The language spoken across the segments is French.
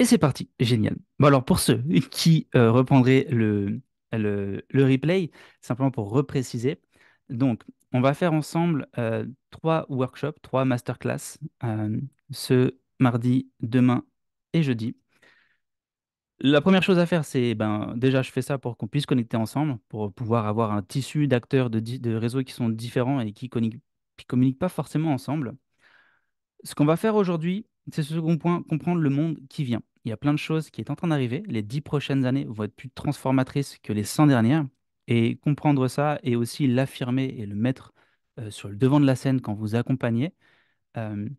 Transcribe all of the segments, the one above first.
Et c'est parti, génial. Bon alors pour ceux qui reprendraient le replay, simplement pour repréciser, donc on va faire ensemble trois workshops, trois masterclass ce mardi, demain et jeudi. La première chose à faire, c'est ben, déjà je fais ça pour qu'on puisse connecter ensemble, pour pouvoir avoir un tissu d'acteurs de réseaux qui sont différents et qui communiquent pas forcément ensemble. Ce qu'on va faire aujourd'hui, c'est ce second point, comprendre le monde qui vient. Il y a plein de choses qui est en train d'arriver. Les 10 prochaines années vont être plus transformatrices que les 100 dernières. Et comprendre ça et aussi l'affirmer et le mettre sur le devant de la scène quand vous accompagnez, euh,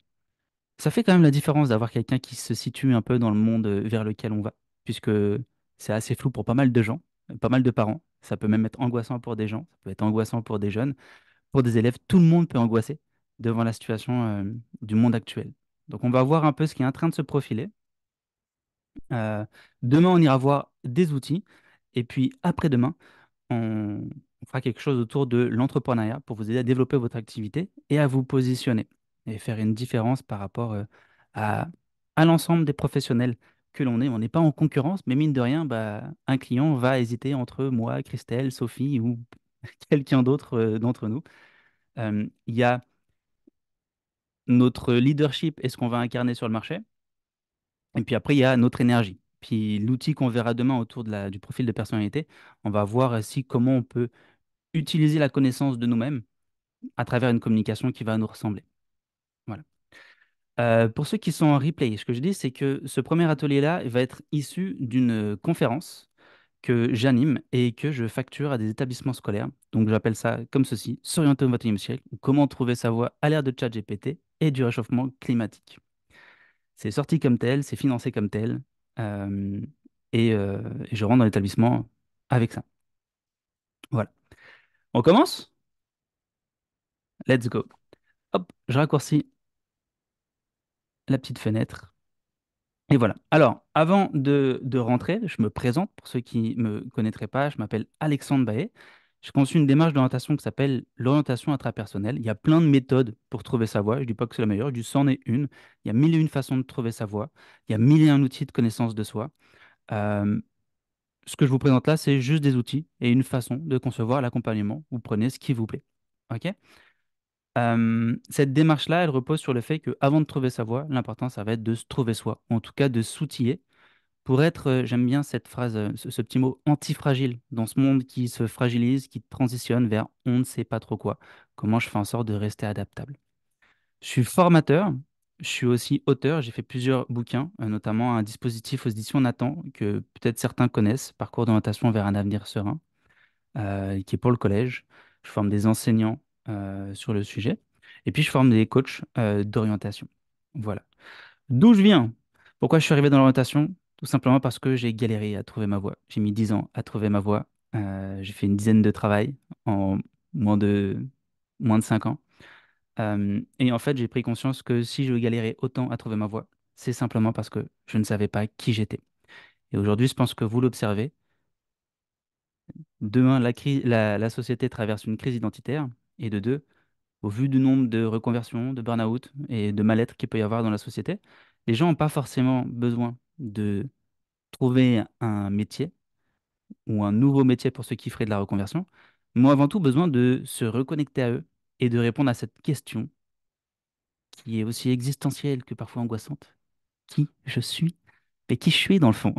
ça fait quand même la différence d'avoir quelqu'un qui se situe un peu dans le monde vers lequel on va, puisque c'est assez flou pour pas mal de gens, pas mal de parents. Ça peut même être angoissant pour des gens, ça peut être angoissant pour des jeunes. Pour des élèves, tout le monde peut angoisser devant la situation du monde actuel. Donc, on va voir un peu ce qui est en train de se profiler. Euh, Demain, on ira voir des outils. Et puis, après-demain, on fera quelque chose autour de l'entrepreneuriat pour vous aider à développer votre activité et à vous positionner et faire une différence par rapport à, à l'ensemble des professionnels que l'on est. On n'est pas en concurrence, mais mine de rien, bah, un client va hésiter entre moi, Christelle, Sophie ou quelqu'un d'autre d'entre nous. Il y a notre leadership et ce qu'on va incarner sur le marché. Et puis après, il y a notre énergie. Puis l'outil qu'on verra demain autour du profil de personnalité, on va voir aussi comment on peut utiliser la connaissance de nous-mêmes à travers une communication qui va nous ressembler. Voilà. Pour ceux qui sont en replay, ce que je dis, c'est que ce premier atelier-là va être issu d'une conférence que j'anime et que je facture à des établissements scolaires. Donc j'appelle ça comme ceci, S'orienter au XXIe siècle, ou comment trouver sa voie à l'ère de ChatGPT et du réchauffement climatique. C'est sorti comme tel, c'est financé comme tel, euh, et je rentre dans l'établissement avec ça. Voilà. On commence? Let's go. Hop, je raccourcis la petite fenêtre. Et voilà. Alors, avant de rentrer, je me présente pour ceux qui ne me connaîtraient pas. Je m'appelle Alexandre Baé. Je conçu une démarche d'orientation qui s'appelle l'orientation intrapersonnelle. Il y a plein de méthodes pour trouver sa voie. Je ne dis pas que c'est la meilleure, je dis c'en est une. Il y a mille et une façons de trouver sa voie. Il y a mille et un outils de connaissance de soi. Euh, Ce que je vous présente là, c'est juste des outils et une façon de concevoir l'accompagnement. Vous prenez ce qui vous plaît. OK? Cette démarche-là, elle repose sur le fait qu'avant de trouver sa voie, l'important, ça va être de se trouver soi, ou en tout cas de s'outiller pour être, j'aime bien cette phrase, ce petit mot antifragile dans ce monde qui se fragilise, qui transitionne vers on ne sait pas trop quoi. Comment je fais en sorte de rester adaptable? Je suis formateur, je suis aussi auteur, j'ai fait plusieurs bouquins, notamment un dispositif aux éditions Nathan, que peut-être certains connaissent, Parcours d'orientation vers un avenir serein, qui est pour le collège. Je forme des enseignants sur le sujet, et puis je forme des coachs d'orientation. Voilà. D'où je viens? Pourquoi je suis arrivé dans l'orientation? Tout simplement parce que j'ai galéré à trouver ma voie. J'ai mis 10 ans à trouver ma voie. J'ai fait une dizaine de travail en moins de, moins de 5 ans. Et en fait, j'ai pris conscience que si je galérais autant à trouver ma voie, c'est simplement parce que je ne savais pas qui j'étais. Et aujourd'hui, je pense que vous l'observez. Demain, la société traverse une crise identitaire. Et de deux, au vu du nombre de reconversions, de burn-out et de mal-être qu'il peut y avoir dans la société, les gens n'ont pas forcément besoin de trouver un métier ou un nouveau métier pour ceux qui feraient de la reconversion, mais ont avant tout besoin de se reconnecter à eux et de répondre à cette question qui est aussi existentielle que parfois angoissante. Qui je suis? Mais qui je suis dans le fond?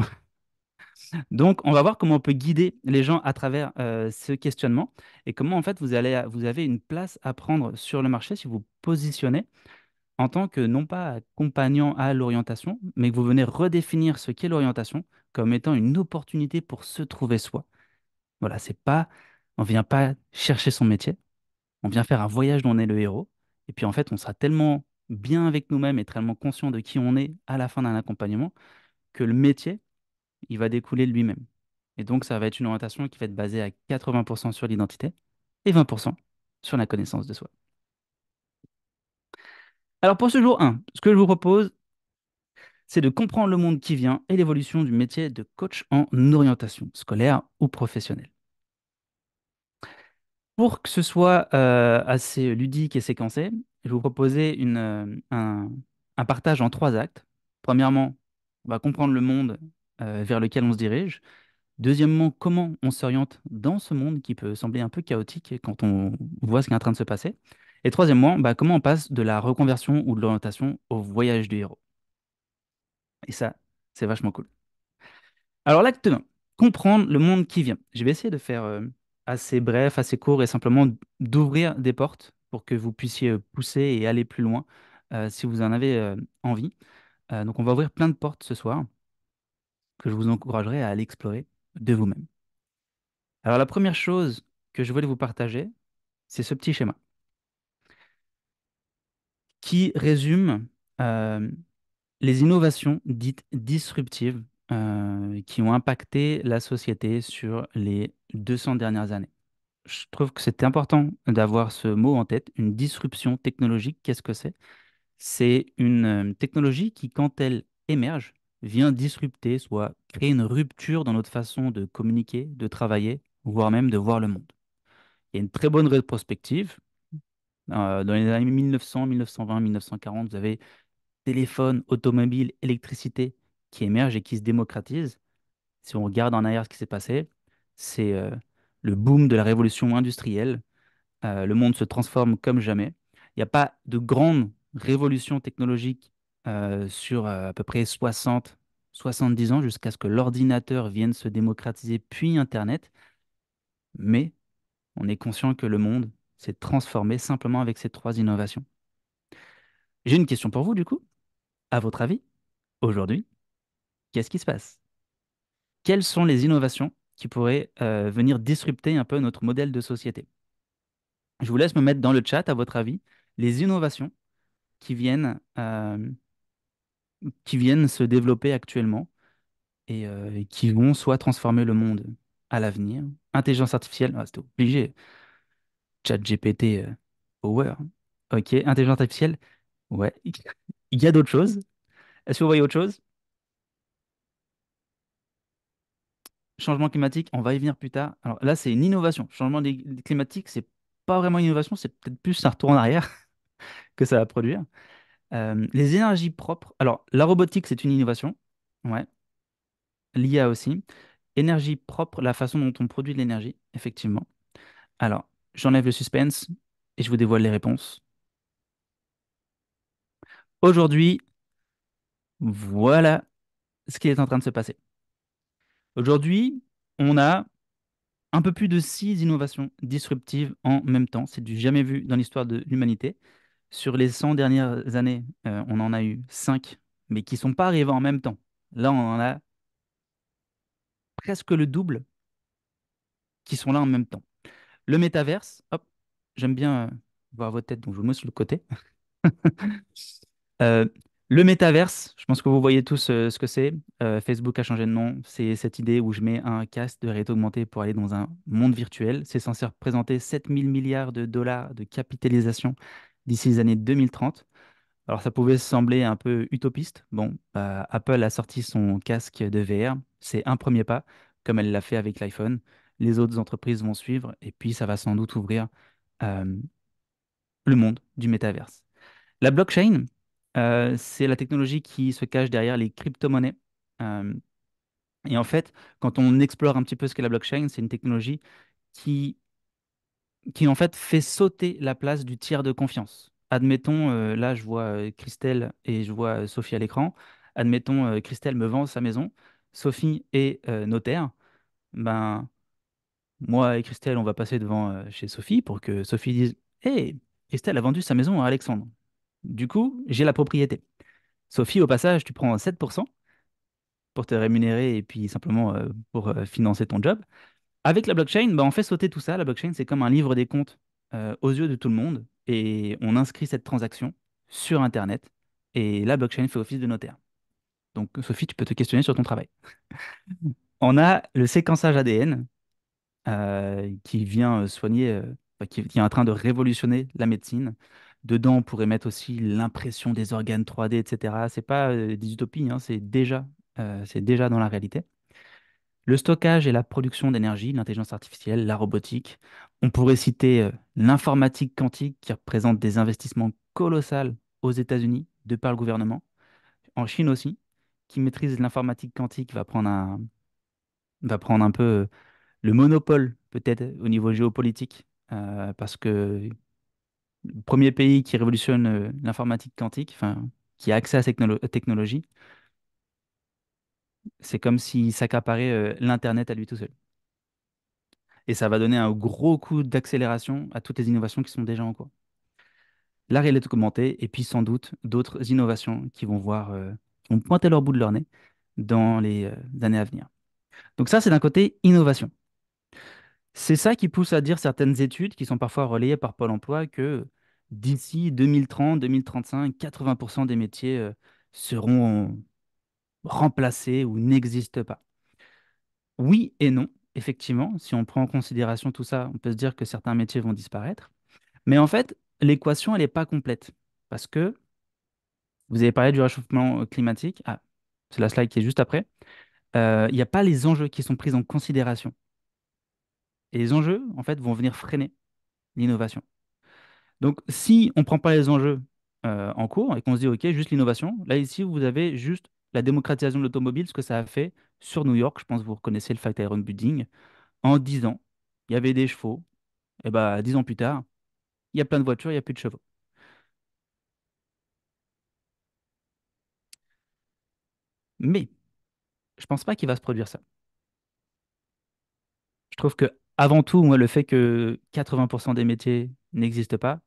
Donc, on va voir comment on peut guider les gens à travers ce questionnement et comment en fait vous avez une place à prendre sur le marché si vous vous positionnez en tant que non pas accompagnant à l'orientation, mais que vous venez redéfinir ce qu'est l'orientation comme étant une opportunité pour se trouver soi. Voilà, c'est pas, on vient pas chercher son métier, on vient faire un voyage dont on est le héros. Et puis en fait, on sera tellement bien avec nous-mêmes et tellement conscient de qui on est à la fin d'un accompagnement que le métier, il va découler de lui-même. Et donc, ça va être une orientation qui va être basée à 80% sur l'identité et 20% sur la connaissance de soi. Alors pour ce jour 1, ce que je vous propose, c'est de comprendre le monde qui vient et l'évolution du métier de coach en orientation scolaire ou professionnelle. Pour que ce soit assez ludique et séquencé, je vais vous proposer un partage en trois actes. Premièrement, on va comprendre le monde vers lequel on se dirige. Deuxièmement, comment on s'oriente dans ce monde qui peut sembler un peu chaotique quand on voit ce qui est en train de se passer. Et troisièmement, bah, comment on passe de la reconversion ou de l'orientation au voyage du héros. Et ça, c'est vachement cool. Alors l'acte 1, comprendre le monde qui vient. Je vais essayer de faire assez bref, assez court et simplement d'ouvrir des portes pour que vous puissiez pousser et aller plus loin si vous en avez envie. Donc on va ouvrir plein de portes ce soir que je vous encouragerai à aller explorer de vous-même. Alors la première chose que je voulais vous partager, c'est ce petit schéma qui résume euh, les innovations dites disruptives qui ont impacté la société sur les 200 dernières années. Je trouve que c'est important d'avoir ce mot en tête, une disruption technologique. Qu'est-ce que c'est? C'est une technologie qui, quand elle émerge, vient disrupter, soit créer une rupture dans notre façon de communiquer, de travailler, voire même de voir le monde. Il y a une très bonne rétrospective. Dans les années 1900, 1920, 1940, vous avez téléphone, automobile, électricité qui émergent et qui se démocratisent. Si on regarde en arrière ce qui s'est passé, c'est le boom de la révolution industrielle. Le monde se transforme comme jamais. Il n'y a pas de grande révolution technologique sur à peu près 60, 70 ans jusqu'à ce que l'ordinateur vienne se démocratiser, puis Internet. Mais on est conscient que le monde s'est transformé simplement avec ces trois innovations. J'ai une question pour vous, du coup. À votre avis, aujourd'hui, qu'est-ce qui se passe? Quelles sont les innovations qui pourraient venir disrupter un peu notre modèle de société? Je vous laisse me mettre dans le chat, à votre avis, les innovations qui viennent se développer actuellement et qui vont soit transformer le monde à l'avenir. Intelligence artificielle, ah, c'était obligé. ChatGPT, power. Ok, intelligence artificielle, ouais. Il y a d'autres choses. Est-ce que vous voyez autre chose? Changement climatique, on va y venir plus tard. Alors là, c'est une innovation. Climatique, c'est pas vraiment une innovation, c'est peut-être plus un retour en arrière que ça va produire. Les énergies propres. Alors, la robotique, c'est une innovation. Ouais. L'IA aussi. Énergie propre, la façon dont on produit de l'énergie, effectivement. Alors, j'enlève le suspense et je vous dévoile les réponses. Aujourd'hui, voilà ce qui est en train de se passer. Aujourd'hui, on a un peu plus de 6 innovations disruptives en même temps. C'est du jamais vu dans l'histoire de l'humanité. Sur les 100 dernières années, on en a eu 5, mais qui ne sont pas arrivées en même temps. Là, on en a presque le double qui sont là en même temps. Le métaverse, hop, j'aime bien voir votre tête, donc je vous mets sur le côté. Euh, le métaverse, je pense que vous voyez tous ce que c'est. Facebook a changé de nom. C'est cette idée où je mets un casque de réalité augmentée pour aller dans un monde virtuel. C'est censé représenter 7000 milliards de dollars de capitalisation d'ici les années 2030. Alors ça pouvait sembler un peu utopiste. Bon, bah, Apple a sorti son casque de VR. C'est un premier pas, comme elle l'a fait avec l'iPhone. Les autres entreprises vont suivre et puis ça va sans doute ouvrir euh, le monde du métaverse. La blockchain, c'est la technologie qui se cache derrière les crypto-monnaies. Euh, et en fait, quand on explore un petit peu ce qu'est la blockchain, c'est une technologie qui, qui en fait fait sauter la place du tiers de confiance. Admettons, là je vois Christelle et je vois Sophie à l'écran. Admettons, Christelle me vend sa maison. Sophie est notaire. Ben, moi et Christelle, on va passer devant chez Sophie pour que Sophie dise: Hey, Christelle a vendu sa maison à Alexandre. Du coup, j'ai la propriété. Sophie, au passage, tu prends 7% pour te rémunérer et puis simplement pour financer ton job. Avec la blockchain, bah, on fait sauter tout ça. La blockchain, c'est comme un livre des comptes aux yeux de tout le monde et on inscrit cette transaction sur Internet et la blockchain fait office de notaire. Donc, Sophie, tu peux te questionner sur ton travail. On a le séquençage ADN qui vient soigner, enfin, qui est en train de révolutionner la médecine. Dedans, on pourrait mettre aussi l'impression des organes 3D, etc. C'est pas des utopies, hein, c'est déjà dans la réalité. Le stockage et la production d'énergie, l'intelligence artificielle, la robotique. On pourrait citer l'informatique quantique qui représente des investissements colossaux aux États-Unis de par le gouvernement, en Chine aussi. qui maîtrise l'informatique quantique va prendre un peu le monopole, peut-être, au niveau géopolitique, parce que le premier pays qui révolutionne l'informatique quantique, enfin, qui a accès à cette technologie, c'est comme s'il s'accaparait l'Internet à lui tout seul. Et ça va donner un gros coup d'accélération à toutes les innovations qui sont déjà en cours. La réalité augmentée, et puis sans doute d'autres innovations qui vont pointer leur bout de leur nez dans les années à venir. Donc ça, c'est d'un côté innovation. C'est ça qui pousse à dire certaines études, qui sont parfois relayées par Pôle emploi, que d'ici 2030, 2035, 80% des métiers seront remplacés ou n'existent pas. Oui et non, effectivement, si on prend en considération tout ça, on peut se dire que certains métiers vont disparaître. Mais en fait, l'équation, elle n'est pas complète. Parce que vous avez parlé du réchauffement climatique. Ah, c'est la slide qui est juste après. Il n'y a pas les enjeux qui sont pris en considération. Et les enjeux, en fait, vont venir freiner l'innovation. Donc, si on ne prend pas les enjeux en cours et qu'on se dit, OK, juste l'innovation, là, ici, vous avez juste la démocratisation de l'automobile, ce que ça a fait sur New York. Je pense que vous reconnaissez le Flatiron Building. En 10 ans, il y avait des chevaux. Et bah, 10 ans plus tard, il y a plein de voitures, il n'y a plus de chevaux. Mais je pense pas qu'il va se produire ça. Je trouve que avant tout, moi, le fait que 80% des métiers n'existent pas,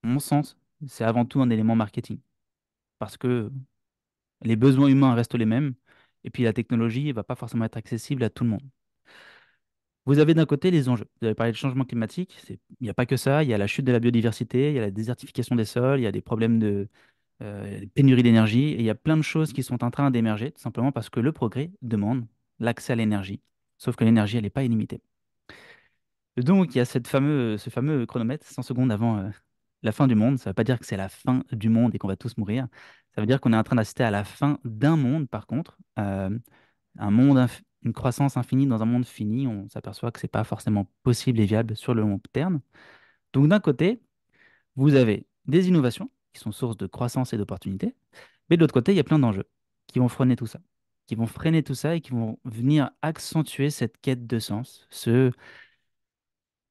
à mon sens, c'est avant tout un élément marketing. Parce que les besoins humains restent les mêmes, et puis la technologie ne va pas forcément être accessible à tout le monde. Vous avez d'un côté les enjeux. Vous avez parlé de changement climatique. Il n'y a pas que ça. Il y a la chute de la biodiversité, il y a la désertification des sols, il y a des problèmes de pénurie d'énergie. Et il y a plein de choses qui sont en train d'émerger, tout simplement parce que le progrès demande l'accès à l'énergie. Sauf que l'énergie, elle n'est pas illimitée. Donc, il y a ce fameux chronomètre, 100 secondes avant la fin du monde. Ça ne veut pas dire que c'est la fin du monde et qu'on va tous mourir. Ça veut dire qu'on est en train d'assister à la fin d'un monde, par contre. Une croissance infinie dans un monde fini, on s'aperçoit que c'est pas forcément possible et viable sur le long terme. Donc d'un côté, vous avez des innovations qui sont source de croissance et d'opportunités, mais de l'autre côté, il y a plein d'enjeux qui vont freiner tout ça, et qui vont venir accentuer cette quête de sens.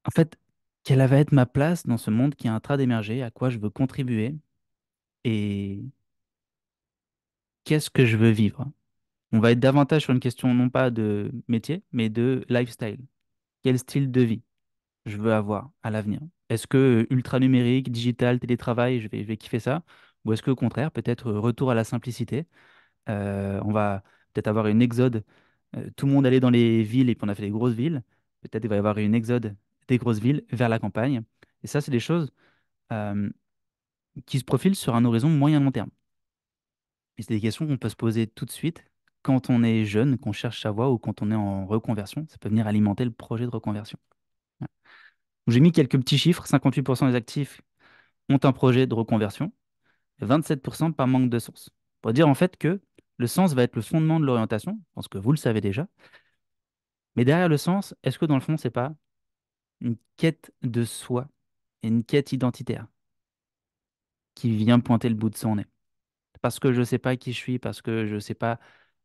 En fait, quelle va être ma place dans ce monde qui est en train d'émerger, à quoi je veux contribuer et qu'est-ce que je veux vivre. On va être davantage sur une question non pas de métier, mais de lifestyle. Quel style de vie je veux avoir à l'avenir? Est-ce que ultra numérique, digital, télétravail, je vais kiffer ça? Ou est-ce que au contraire, peut-être retour à la simplicité? On va peut-être avoir une exode. Tout le monde allait dans les villes et puis on a fait des grosses villes. Peut-être il va y avoir une exode des grosses villes vers la campagne. Et ça, c'est des choses euh, qui se profilent sur un horizon moyen-long terme. Et c'est des questions qu'on peut se poser tout de suite quand on est jeune, qu'on cherche sa voie ou quand on est en reconversion. Ça peut venir alimenter le projet de reconversion. J'ai mis quelques petits chiffres. 58% des actifs ont un projet de reconversion, 27% par manque de sens. Pour dire en fait que le sens va être le fondement de l'orientation. Je pense que vous le savez déjà. Mais derrière le sens, est-ce que dans le fond, c'est pas une quête de soi et une quête identitaire qui vient pointer le bout de son nez? Parce que je ne sais pas qui je suis, parce que je ne sais pas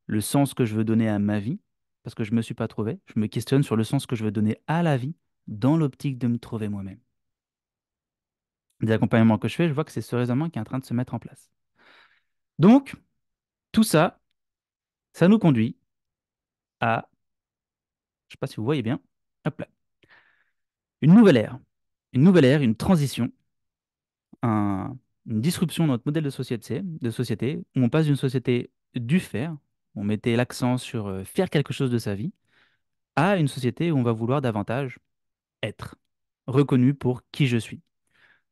le sens que je veux donner à ma vie, parce que je ne me suis pas trouvé, je me questionne sur le sens que je veux donner à la vie dans l'optique de me trouver moi-même. Des accompagnements que je fais, je vois que c'est ce raisonnement qui est en train de se mettre en place. Donc, tout ça, ça nous conduit à, je ne sais pas si vous voyez bien, hop là, une nouvelle ère. Une nouvelle ère, une transition, une disruption dans notre modèle de société, où on passe d'une société du faire, où on mettait l'accent sur faire quelque chose de sa vie, à une société où on va vouloir davantage être reconnu pour qui je suis.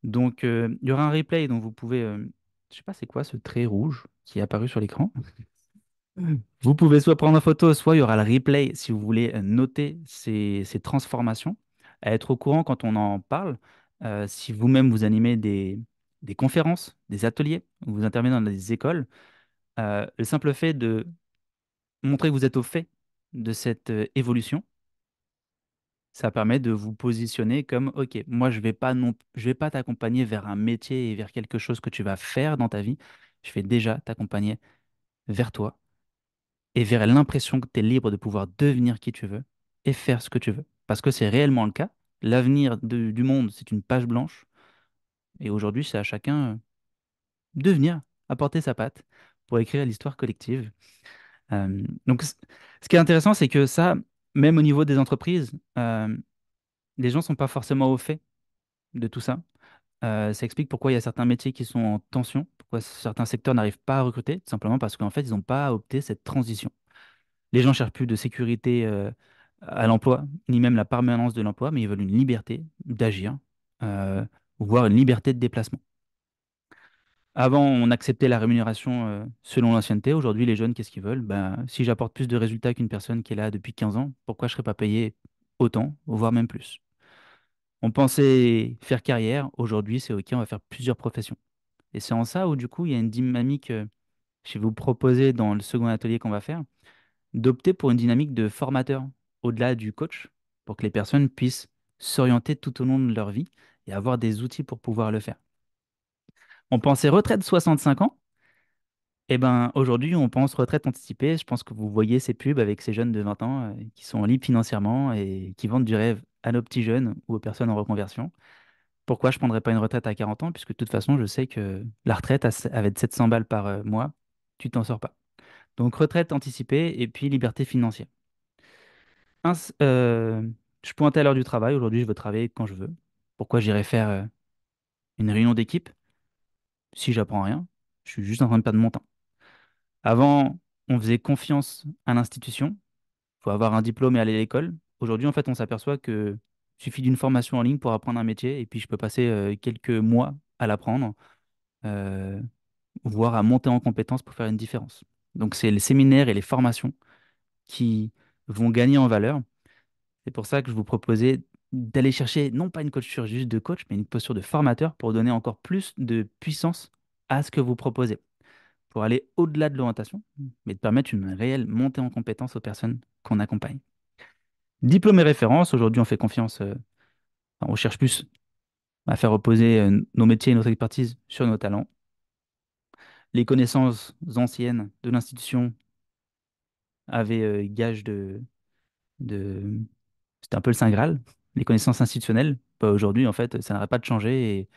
Donc, il y aura un replay dont vous pouvez, je sais pas c'est quoi ce trait rouge qui est apparu sur l'écran. Vous pouvez soit prendre en photo, soit il y aura le replay si vous voulez noter ces transformations, à être au courant quand on en parle. Si vous-même vous animez des conférences, des ateliers, ou vous intervenez dans des écoles, le simple fait de montrer que vous êtes au fait de cette évolution, ça permet de vous positionner comme, OK, moi je vais pas t'accompagner vers un métier et vers quelque chose que tu vas faire dans ta vie. Je vais déjà t'accompagner vers toi et vers l'impression que tu es libre de pouvoir devenir qui tu veux et faire ce que tu veux. Parce que c'est réellement le cas. L'avenir du monde, c'est une page blanche. Et aujourd'hui, c'est à chacun de venir apporter sa patte pour écrire l'histoire collective. Donc, ce qui est intéressant, c'est que ça, même au niveau des entreprises, les gens ne sont pas forcément au fait de tout ça. Ça explique pourquoi il y a certains métiers qui sont en tension, pourquoi certains secteurs n'arrivent pas à recruter, tout simplement parce qu'en fait, ils n'ont pas opté cette transition. Les gens cherchent plus de sécurité à l'emploi, ni même la permanence de l'emploi, mais ils veulent une liberté d'agir, euh, voire une liberté de déplacement. Avant, on acceptait la rémunération selon l'ancienneté. Aujourd'hui, les jeunes, qu'est-ce qu'ils veulent? Ben, si j'apporte plus de résultats qu'une personne qui est là depuis 15 ans, pourquoi je ne serais pas payé autant, voire même plus? On pensait faire carrière. Aujourd'hui, c'est OK, on va faire plusieurs professions. Et c'est en ça où, du coup, il y a une dynamique, je vais vous proposer dans le second atelier qu'on va faire, d'opter pour une dynamique de formateur au-delà du coach, pour que les personnes puissent s'orienter tout au long de leur vie et avoir des outils pour pouvoir le faire. On pensait retraite 65 ans. Eh ben, aujourd'hui, on pense retraite anticipée. Je pense que vous voyez ces pubs avec ces jeunes de 20 ans qui sont libres financièrement et qui vendent du rêve à nos petits jeunes ou aux personnes en reconversion. Pourquoi je ne prendrais pas une retraite à 40 ans? Puisque de toute façon, je sais que la retraite, avec 700 balles par mois, tu t'en sors pas. Donc, retraite anticipée et puis liberté financière. Un, je pointais à l'heure du travail. Aujourd'hui, je veux travailler quand je veux. Pourquoi j'irais faire une réunion d'équipe si j'apprends rien? Je suis juste en train de perdre mon temps. Avant, on faisait confiance à l'institution. Il faut avoir un diplôme et aller à l'école. Aujourd'hui, en fait, on s'aperçoit que suffit d'une formation en ligne pour apprendre un métier et puis je peux passer quelques mois à l'apprendre, euh, voire à monter en compétences pour faire une différence. Donc, c'est les séminaires et les formations qui vont gagner en valeur. C'est pour ça que je vous proposais d'aller chercher non pas une posture juste de coach, mais une posture de formateur pour donner encore plus de puissance à ce que vous proposez, pour aller au-delà de l'orientation, mais de permettre une réelle montée en compétences aux personnes qu'on accompagne. Diplôme et référence, aujourd'hui on fait confiance, enfin, on cherche plus à faire reposer nos métiers et notre expertise sur nos talents. Les connaissances anciennes de l'institution avaient gage de... C'était un peu le Saint Graal, les connaissances institutionnelles. Bah, aujourd'hui, en fait, ça n'arrête pas de changer et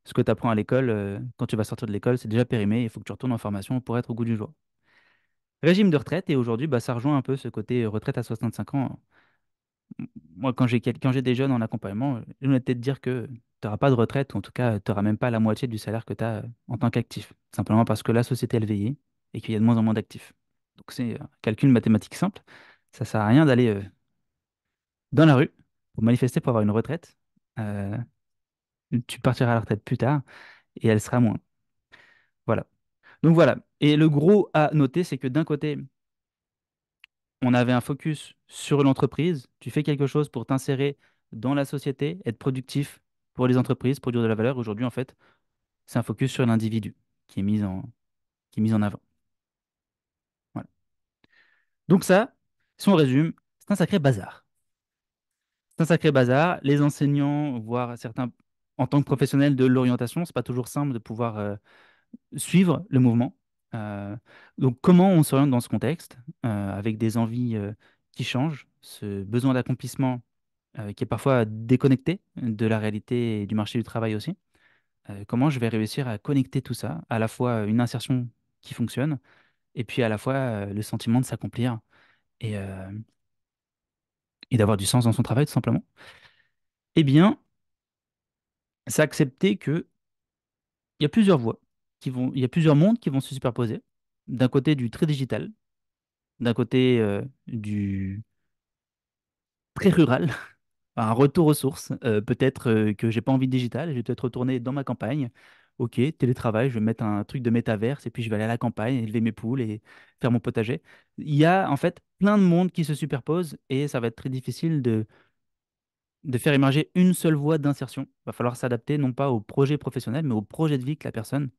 ce que tu apprends à l'école, quand tu vas sortir de l'école, c'est déjà périmé. Il faut que tu retournes en formation pour être au goût du jour. Régime de retraite, et aujourd'hui, bah, ça rejoint un peu ce côté retraite à 65 ans. Moi, quand j'ai des jeunes en accompagnement, je vais peut-être dire que tu n'auras pas de retraite, ou en tout cas, tu n'auras même pas la moitié du salaire que tu as en tant qu'actif. Simplement parce que la société, elle vieillit et qu'il y a de moins en moins d'actifs. Donc, c'est un calcul mathématique simple. Ça sert à rien d'aller dans la rue pour manifester pour avoir une retraite. Euh, Tu partiras à la retraite plus tard et elle sera moins. Voilà. Donc voilà. Et le gros à noter, c'est que d'un côté, on avait un focus sur l'entreprise. Tu fais quelque chose pour t'insérer dans la société, être productif pour les entreprises, produire de la valeur. Aujourd'hui, en fait, c'est un focus sur l'individu qui est qui est mis en avant. Voilà. Donc ça, si on résume, c'est un sacré bazar. C'est un sacré bazar. Les enseignants, voire certains, en tant que professionnels de l'orientation, c'est pas toujours simple de pouvoir suivre le mouvement. Euh, donc, comment on s'oriente dans ce contexte, avec des envies qui changent, ce besoin d'accomplissement qui est parfois déconnecté de la réalité et du marché du travail aussi. Comment je vais réussir à connecter tout ça, à la fois une insertion qui fonctionne, et puis à la fois le sentiment de s'accomplir et, euh, et d'avoir du sens dans son travail, tout simplement. Eh bien, c'est accepter que il y a plusieurs voies il y a plusieurs mondes qui vont se superposer. D'un côté du très digital, d'un côté du très rural, un retour aux sources. Peut-être que j'ai pas envie de digital, je vais peut-être retourner dans ma campagne. Ok, télétravail, je vais mettre un truc de métaverse et puis je vais aller à la campagne, élever mes poules et faire mon potager. Il y a en fait plein de mondes qui se superposent et ça va être très difficile de faire émerger une seule voie d'insertion. Il va falloir s'adapter non pas au projet professionnel, mais au projet de vie que la personne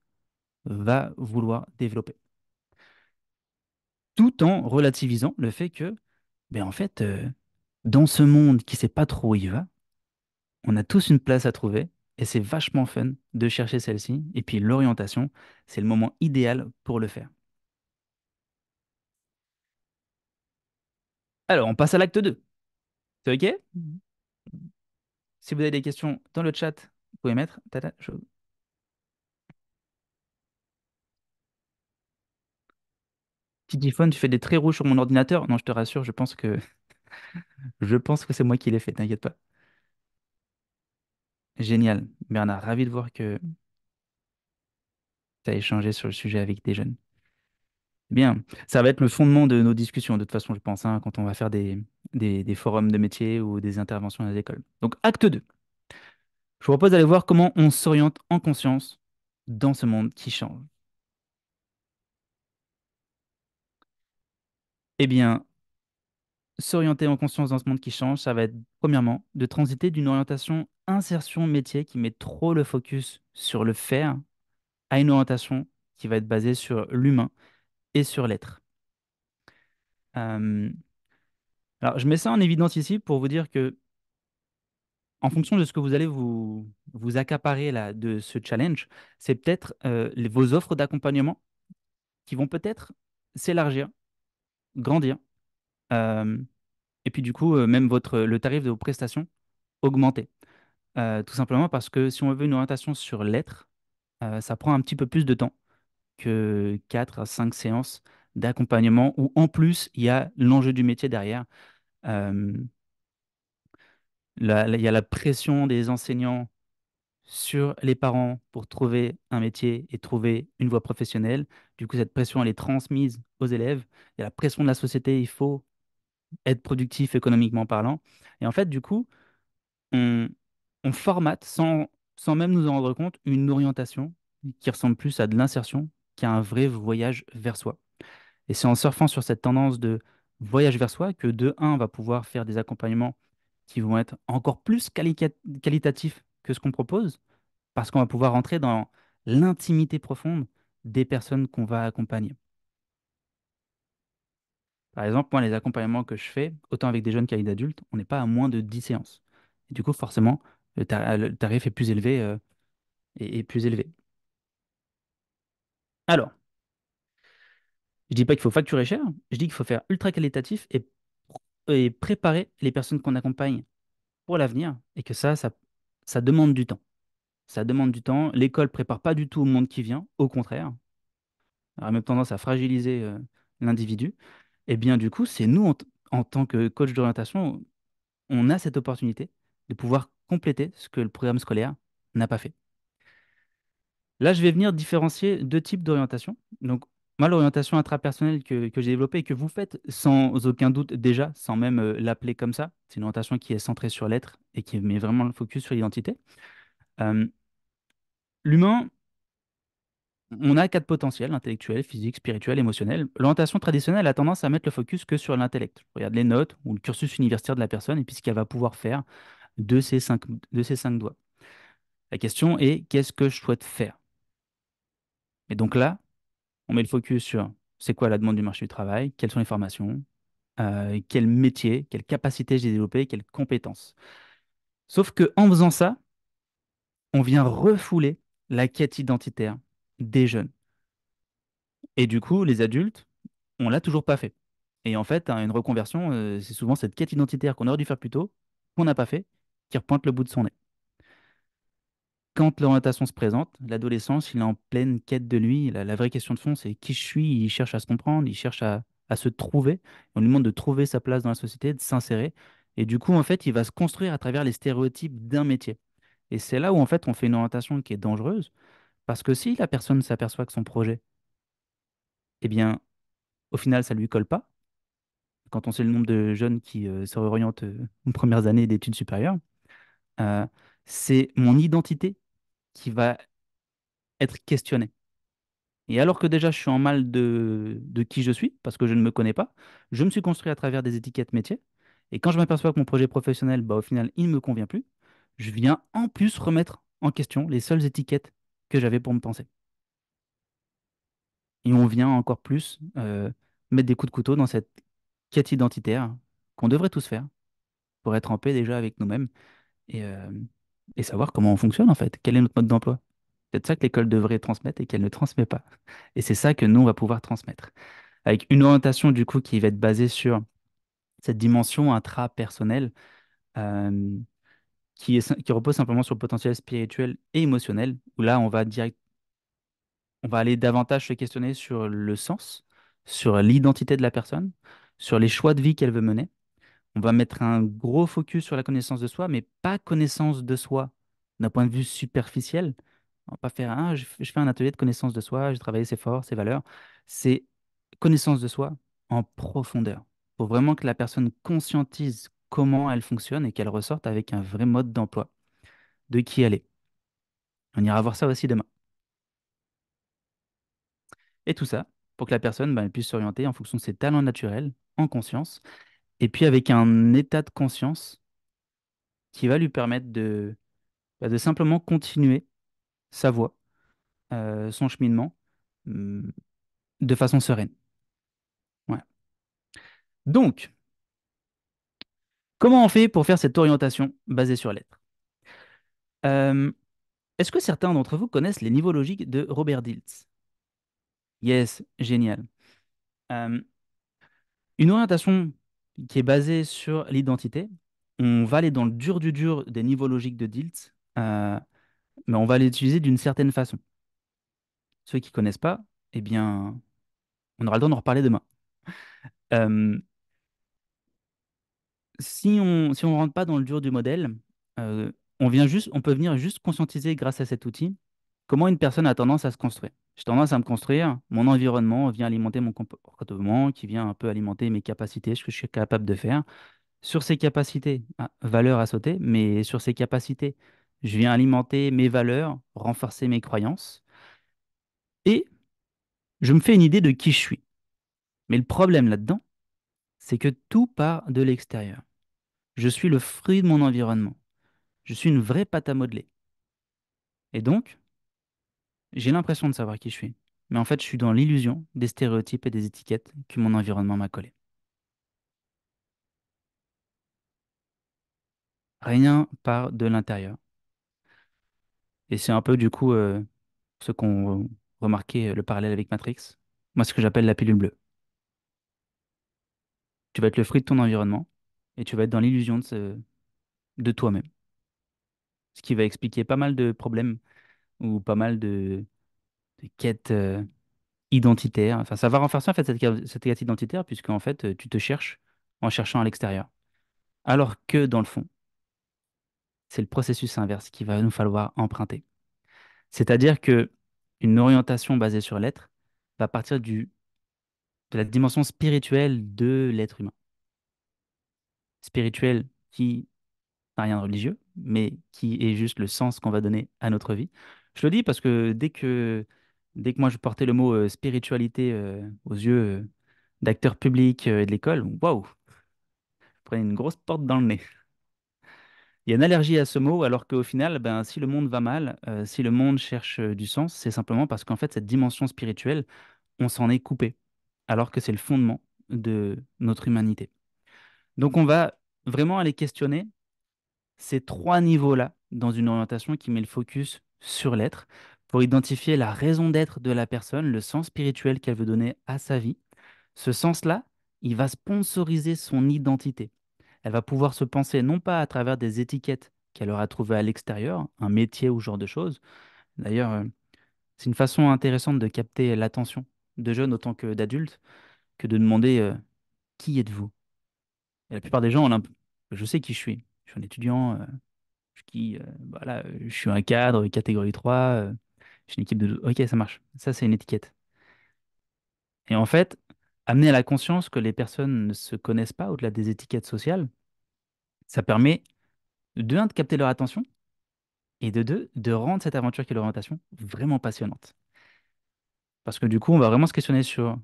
va vouloir développer. Tout en relativisant le fait que, ben en fait, dans ce monde qui sait pas trop où il va, on a tous une place à trouver et c'est vachement fun de chercher celle-ci. Et puis l'orientation, c'est le moment idéal pour le faire. Alors, on passe à l'acte 2. C'est OK? Si vous avez des questions dans le chat, vous pouvez mettre. Tata, Petit iPhone, tu fais des traits rouges sur mon ordinateur. Non, je te rassure, je pense que c'est moi qui l'ai fait, t'inquiète pas. Génial. Bernard, ravi de voir que tu as échangé sur le sujet avec des jeunes. Bien, ça va être le fondement de nos discussions, de toute façon, je pense, hein, quand on va faire des forums de métier ou des interventions dans les écoles. Donc, acte 2. Je vous propose d'aller voir comment on s'oriente en conscience dans ce monde qui change. Eh bien, s'orienter en conscience dans ce monde qui change, ça va être, premièrement, de transiter d'une orientation insertion métier qui met trop le focus sur le faire à une orientation qui va être basée sur l'humain et sur l'être. Euh, alors, je mets ça en évidence ici pour vous dire que, en fonction de ce que vous allez vous accaparer là, de ce challenge, c'est peut-être vos offres d'accompagnement qui vont peut-être s'élargir, grandir, euh, et puis du coup, même le tarif de vos prestations augmenter. Tout simplement parce que si on veut une orientation sur l'être, ça prend un petit peu plus de temps que 4 à 5 séances d'accompagnement où en plus il y a l'enjeu du métier derrière. Euh, il y a la pression des enseignants sur les parents pour trouver un métier et trouver une voie professionnelle. Du coup, cette pression, elle est transmise aux élèves. Il y a la pression de la société, il faut être productif économiquement parlant. Et en fait, du coup, on, on formate sans même nous en rendre compte une orientation qui ressemble plus à de l'insertion qu'à un vrai voyage vers soi. Et c'est en surfant sur cette tendance de voyage vers soi que de un, on va pouvoir faire des accompagnements qui vont être encore plus qualitatifs que ce qu'on propose, parce qu'on va pouvoir rentrer dans l'intimité profonde des personnes qu'on va accompagner. Par exemple, moi, les accompagnements que je fais, autant avec des jeunes qu'avec des adultes, on n'est pas à moins de 10 séances. Et du coup, forcément, le tarif est plus élevé et plus élevé. Alors, je dis pas qu'il faut facturer cher, je dis qu'il faut faire ultra qualitatif et préparer les personnes qu'on accompagne pour l'avenir et que ça demande du temps. Ça demande du temps. L'école prépare pas du tout au monde qui vient, au contraire. Elle a même tendance à fragiliser l'individu. Et bien, du coup, c'est nous, en tant que coach d'orientation, on a cette opportunité de pouvoir compléter ce que le programme scolaire n'a pas fait. Là, je vais venir différencier deux types d'orientation. Donc, moi, l'orientation intrapersonnelle que j'ai développée et que vous faites sans aucun doute déjà, sans même l'appeler comme ça, c'est une orientation qui est centrée sur l'être et qui met vraiment le focus sur l'identité. Euh, L'humain, on a quatre potentiels, intellectuel, physique, spirituel, émotionnel. L'orientation traditionnelle a tendance à mettre le focus que sur l'intellect. Regarde les notes ou le cursus universitaire de la personne et puis ce qu'elle va pouvoir faire de ses cinq doigts. La question est, qu'est-ce que je souhaite faire? Et donc là, on met le focus sur c'est quoi la demande du marché du travail, quelles sont les formations, quel métier, quelle capacité j'ai développé, quelles compétences. Sauf que en faisant ça, on vient refouler la quête identitaire des jeunes. Et du coup, les adultes, on l'a toujours pas fait. Et en fait, hein, une reconversion, c'est souvent cette quête identitaire qu'on aurait dû faire plus tôt, qu'on n'a pas fait, qui repointe le bout de son nez. Quand l'orientation se présente, l'adolescence, il est en pleine quête de lui. La vraie question de fond, c'est qui je suis. Il cherche à se comprendre, il cherche à se trouver. On lui demande de trouver sa place dans la société, de s'insérer. Et du coup, en fait, il va se construire à travers les stéréotypes d'un métier. Et c'est là où, en fait, on fait une orientation qui est dangereuse. Parce que si la personne s'aperçoit que son projet, eh bien, au final, ça ne lui colle pas. Quand on sait le nombre de jeunes qui se réorientent aux premières années d'études supérieures, euh, c'est mon identité qui va être questionnée. Et alors que déjà je suis en mal de qui je suis, parce que je ne me connais pas, je me suis construit à travers des étiquettes métiers. Et quand je m'aperçois que mon projet professionnel, bah, au final, il ne me convient plus, je viens en plus remettre en question les seules étiquettes que j'avais pour me penser. Et on vient encore plus mettre des coups de couteau dans cette quête identitaire qu'on devrait tous faire pour être en paix déjà avec nous-mêmes et, euh, et savoir comment on fonctionne en fait. Quel est notre mode d'emploi? C'est peut-être ça que l'école devrait transmettre et qu'elle ne transmet pas. Et c'est ça que nous, on va pouvoir transmettre avec une orientation du coup qui va être basée sur cette dimension intrapersonnelle euh, qui repose simplement sur le potentiel spirituel et émotionnel, où là, on va aller davantage se questionner sur le sens, sur l'identité de la personne, sur les choix de vie qu'elle veut mener. On va mettre un gros focus sur la connaissance de soi, mais pas connaissance de soi d'un point de vue superficiel. On va pas faire, ah, je fais un atelier de connaissance de soi, j'ai travaillé ses forces, ses valeurs. C'est connaissance de soi en profondeur. Pour vraiment que la personne conscientise comment elle fonctionne et qu'elle ressorte avec un vrai mode d'emploi de qui elle est. On ira voir ça aussi demain. Et tout ça pour que la personne elle puisse s'orienter en fonction de ses talents naturels, en conscience, et puis avec un état de conscience qui va lui permettre de simplement continuer sa voie, son cheminement, hum, de façon sereine. Ouais. Donc, comment on fait pour faire cette orientation basée sur l'être? Euh, Est-ce que certains d'entre vous connaissent les niveaux logiques de Robert Dilts? Yes, génial. Euh, une orientation qui est basée sur l'identité, on va aller dans le dur du dur des niveaux logiques de Dilts, mais on va l'utiliser d'une certaine façon. Ceux qui ne connaissent pas, eh bien, on aura le temps d'en reparler demain. Euh, si on rentre pas dans le dur du modèle, euh, on peut venir juste conscientiser grâce à cet outil comment une personne a tendance à se construire. J'ai tendance à me construire, mon environnement vient alimenter mon comportement, qui vient un peu alimenter mes capacités, ce que je suis capable de faire. Sur ces capacités, valeurs à sauter, mais sur ces capacités, je viens alimenter mes valeurs, renforcer mes croyances, et je me fais une idée de qui je suis. Mais le problème là-dedans, c'est que tout part de l'extérieur. Je suis le fruit de mon environnement. Je suis une vraie pâte à modeler. Et donc, j'ai l'impression de savoir qui je suis. Mais en fait, je suis dans l'illusion des stéréotypes et des étiquettes que mon environnement m'a collées. Rien part de l'intérieur. Et c'est un peu du coup ce qu'on remarquait le parallèle avec Matrix. Moi, ce que j'appelle la pilule bleue. Tu vas être le fruit de ton environnement et tu vas être dans l'illusion de toi-même. Ce qui va expliquer pas mal de problèmes ou pas mal de quêtes identitaires. Enfin, ça va renforcer en fait cette quête identitaire puisque en fait, tu te cherches en cherchant à l'extérieur. Alors que dans le fond, c'est le processus inverse qu'il va nous falloir emprunter. C'est-à-dire que une orientation basée sur l'être va partir de la dimension spirituelle de l'être humain. Spirituel qui n'a rien de religieux, mais qui est juste le sens qu'on va donner à notre vie. Je le dis parce que dès que moi je portais le mot spiritualité aux yeux d'acteurs publics et de l'école, waouh, je prenais une grosse porte dans le nez. Il y a une allergie à ce mot, alors qu'au final, ben, si le monde va mal, si le monde cherche du sens, c'est simplement parce qu'en fait, cette dimension spirituelle, on s'en est coupé, alors que c'est le fondement de notre humanité. Donc, on va vraiment aller questionner ces trois niveaux-là dans une orientation qui met le focus sur l'être pour identifier la raison d'être de la personne, le sens spirituel qu'elle veut donner à sa vie. Ce sens-là, il va sponsoriser son identité. Elle va pouvoir se penser non pas à travers des étiquettes qu'elle aura trouvées à l'extérieur, un métier ou ce genre de choses. D'ailleurs, c'est une façon intéressante de capter l'attention de jeunes autant que d'adultes que de demander qui êtes-vous? Et la plupart des gens, je sais qui je suis. Je suis un étudiant, voilà, je suis un cadre, catégorie 3, j'ai une équipe de... Ok, ça marche. Ça, c'est une étiquette. Et en fait, amener à la conscience que les personnes ne se connaissent pas au-delà des étiquettes sociales, ça permet de un, de capter leur attention et de deux, de rendre cette aventure qui est l'orientation vraiment passionnante. Parce que du coup, on va vraiment se questionner sur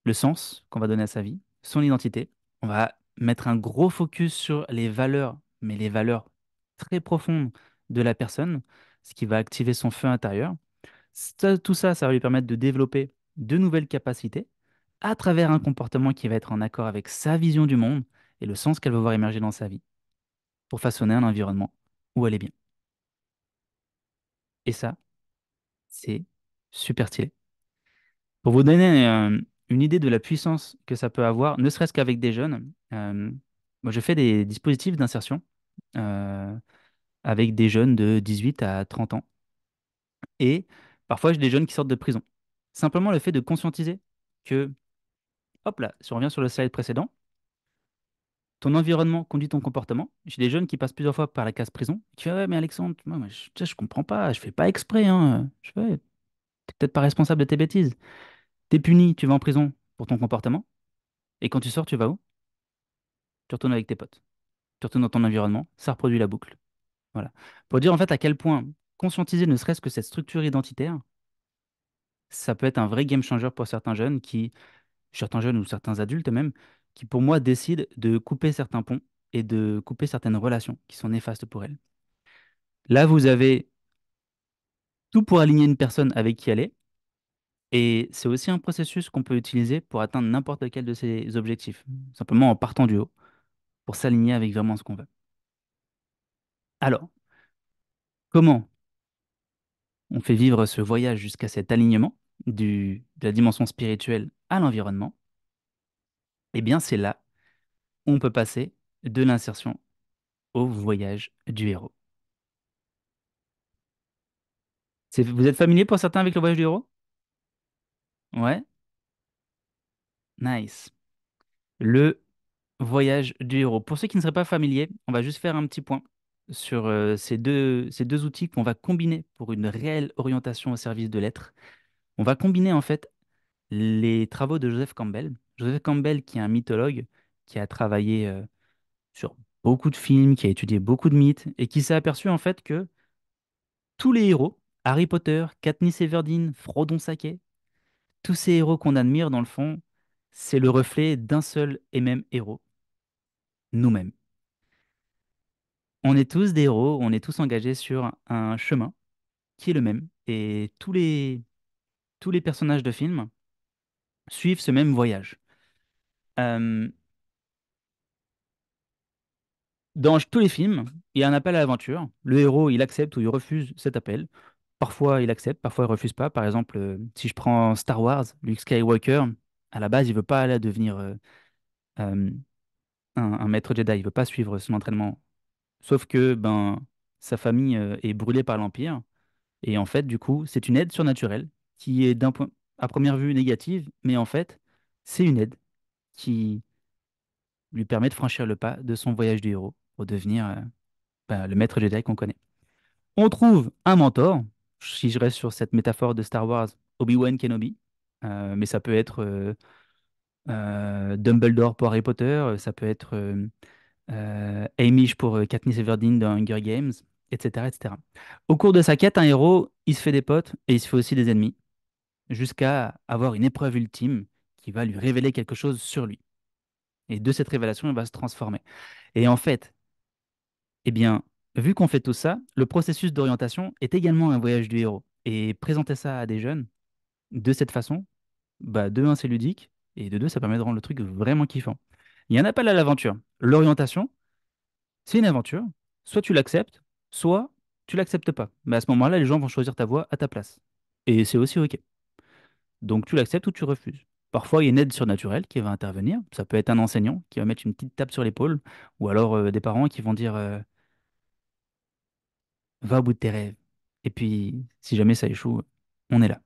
le sens qu'on va donner à sa vie, son identité. On va mettre un gros focus sur les valeurs, mais les valeurs très profondes de la personne, ce qui va activer son feu intérieur. Tout ça, ça va lui permettre de développer de nouvelles capacités à travers un comportement qui va être en accord avec sa vision du monde et le sens qu'elle veut voir émerger dans sa vie pour façonner un environnement où elle est bien. Et ça, c'est super stylé. Pour vous donner une idée de la puissance que ça peut avoir, ne serait-ce qu'avec des jeunes. Moi, je fais des dispositifs d'insertion euh, avec des jeunes de 18 à 30 ans. Et parfois, j'ai des jeunes qui sortent de prison. Simplement le fait de conscientiser que, hop là, si on revient sur le slide précédent, ton environnement conduit ton comportement. J'ai des jeunes qui passent plusieurs fois par la case prison, qui font, ouais, mais Alexandre, moi, je comprends pas, je fais pas exprès, hein. Je fais, ouais, t'es peut-être pas responsable de tes bêtises. T'es puni, tu vas en prison pour ton comportement. Et quand tu sors, tu vas où? Tu retournes avec tes potes. Tu retournes dans ton environnement. Ça reproduit la boucle. Voilà. Pour dire en fait à quel point conscientiser ne serait-ce que cette structure identitaire, ça peut être un vrai game changer pour certains jeunes ou certains adultes même, qui pour moi décident de couper certains ponts et de couper certaines relations qui sont néfastes pour elles. Là, vous avez tout pour aligner une personne avec qui elle est. Et c'est aussi un processus qu'on peut utiliser pour atteindre n'importe lequel de ses objectifs, simplement en partant du haut, pour s'aligner avec vraiment ce qu'on veut. Alors, comment on fait vivre ce voyage jusqu'à cet alignement de la dimension spirituelle à l'environnement? Eh bien, c'est là où on peut passer de l'insertion au voyage du héros. Vous êtes familier pour certains avec le voyage du héros? Ouais, nice. Le voyage du héros. Pour ceux qui ne seraient pas familiers, on va juste faire un petit point sur ces deux outils qu'on va combiner pour une réelle orientation au service de l'être. On va combiner en fait les travaux de Joseph Campbell. Joseph Campbell, qui est un mythologue, qui a travaillé sur beaucoup de films, qui a étudié beaucoup de mythes, et qui s'est aperçu en fait que tous les héros, Harry Potter, Katniss Everdeen, Frodon Sake, tous ces héros qu'on admire dans le fond, c'est le reflet d'un seul et même héros, nous-mêmes. On est tous des héros, on est tous engagés sur un chemin qui est le même. Et tous les personnages de films suivent ce même voyage. Euh, dans tous les films, il y a un appel à l'aventure. Le héros, il accepte ou il refuse cet appel. Parfois, il accepte, parfois, il refuse pas. Par exemple, si je prends Star Wars, Luke Skywalker, à la base, il veut pas aller devenir euh, un maître Jedi. Il veut pas suivre son entraînement. Sauf que ben, sa famille est brûlée par l'Empire. Et en fait, du coup, c'est une aide surnaturelle qui est d'un point, à première vue négative, mais en fait, c'est une aide qui lui permet de franchir le pas de son voyage du héros pour devenir ben, le maître Jedi qu'on connaît. On trouve un mentor, si je reste sur cette métaphore de Star Wars, Obi-Wan Kenobi, mais ça peut être Dumbledore pour Harry Potter, ça peut être Haymitch pour Katniss Everdeen dans Hunger Games, etc., etc. Au cours de sa quête, un héros, il se fait des potes et il se fait aussi des ennemis, jusqu'à avoir une épreuve ultime qui va lui révéler quelque chose sur lui. Et de cette révélation, il va se transformer. Et en fait, eh bien, vu qu'on fait tout ça, le processus d'orientation est également un voyage du héros. Et présenter ça à des jeunes de cette façon, bah, de un, c'est ludique, et de deux, ça permet de rendre le truc vraiment kiffant. Il y a un appel à l'aventure. L'orientation, c'est une aventure. Soit tu l'acceptes, soit tu l'acceptes pas. Mais à ce moment-là, les gens vont choisir ta voie à ta place. Et c'est aussi OK. Donc tu l'acceptes ou tu refuses. Parfois, il y a une aide surnaturelle qui va intervenir. Ça peut être un enseignant qui va mettre une petite tape sur l'épaule, ou alors des parents qui vont dire va au bout de tes rêves. Et puis, si jamais ça échoue, on est là.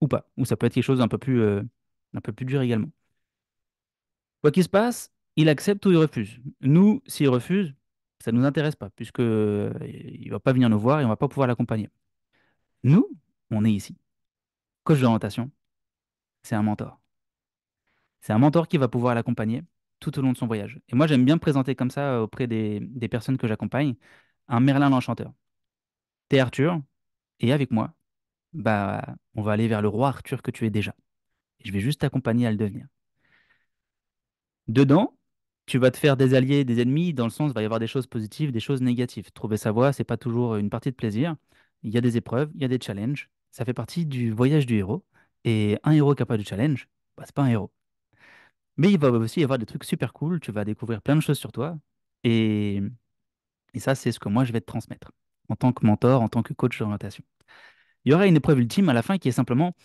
Ou pas. Ou ça peut être quelque chose d'un peu plus dur également. Quoi qu'il se passe, il accepte ou il refuse. Nous, s'il refuse, ça ne nous intéresse pas, puisque il va pas venir nous voir et on va pas pouvoir l'accompagner. Nous, on est ici. Coach d'orientation, c'est un mentor. C'est un mentor qui va pouvoir l'accompagner tout au long de son voyage. Et moi, j'aime bien me présenter comme ça auprès des personnes que j'accompagne, un Merlin l'Enchanteur. T'es Arthur, et avec moi, bah, on va aller vers le roi Arthur que tu es déjà. Et je vais juste t'accompagner à le devenir. Dedans, tu vas te faire des alliés, des ennemis, dans le sens, il va y avoir des choses positives, des choses négatives. Trouver sa voie, c'est pas toujours une partie de plaisir. Il y a des épreuves, il y a des challenges. Ça fait partie du voyage du héros. Et un héros qui n'a pas de challenge, bah, c'est pas un héros. Mais il va aussi y avoir des trucs super cool. Tu vas découvrir plein de choses sur toi. Et, et ça, c'est ce que moi, je vais te transmettre en tant que mentor, en tant que coach d'orientation. Il y aura une épreuve ultime à la fin qui est simplement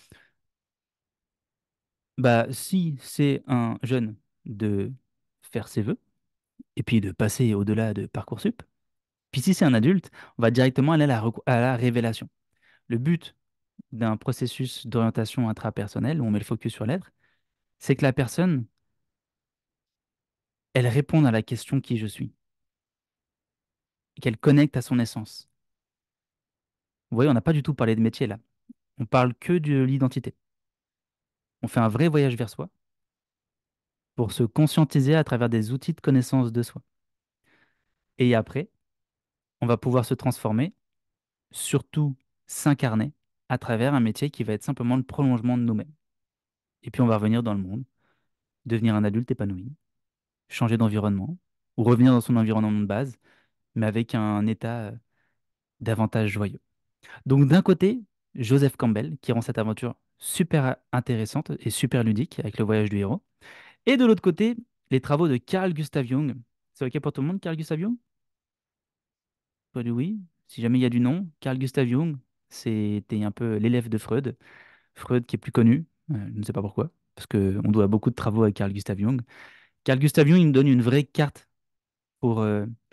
Bah, si c'est un jeune de faire ses vœux et puis de passer au-delà de Parcoursup, puis si c'est un adulte, on va directement aller à la révélation. Le but d'un processus d'orientation intrapersonnelle où on met le focus sur l'être, c'est que la personne, elle réponde à la question qui je suis, et qu'elle connecte à son essence. Vous voyez, on n'a pas du tout parlé de métier là. On parle que de l'identité. On fait un vrai voyage vers soi pour se conscientiser à travers des outils de connaissance de soi. Et après, on va pouvoir se transformer, surtout s'incarner à travers un métier qui va être simplement le prolongement de nous-mêmes. Et puis on va revenir dans le monde, devenir un adulte épanoui, changer d'environnement, ou revenir dans son environnement de base, mais avec un état davantage joyeux. Donc d'un côté, Joseph Campbell, qui rend cette aventure super intéressante et super ludique avec le voyage du héros. Et de l'autre côté, les travaux de Carl Gustav Jung. C'est OK pour tout le monde, Carl Gustav Jung? Pas du oui. Si jamais il y a du non, Carl Gustav Jung, c'était un peu l'élève de Freud. Freud qui est plus connu, je ne sais pas pourquoi, parce qu'on doit beaucoup de travaux à Carl Gustav Jung. Carl Gustav Jung, il nous donne une vraie carte pour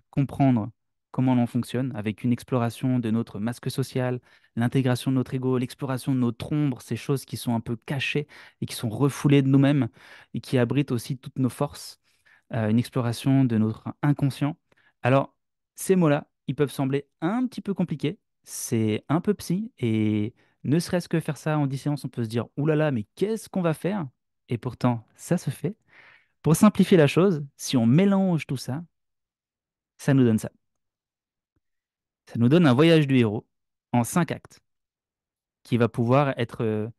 comprendre comment l'on fonctionne, avec une exploration de notre masque social, l'intégration de notre ego, l'exploration de notre ombre, ces choses qui sont un peu cachées et qui sont refoulées de nous-mêmes et qui abritent aussi toutes nos forces, une exploration de notre inconscient. Alors, ces mots-là, ils peuvent sembler un petit peu compliqués, c'est un peu psy, et ne serait-ce que faire ça en 10 séances, on peut se dire, ouh là là, mais qu'est-ce qu'on va faire? Et pourtant, ça se fait. Pour simplifier la chose, si on mélange tout ça, ça nous donne ça. Ça nous donne un voyage du héros en 5 actes qui va pouvoir être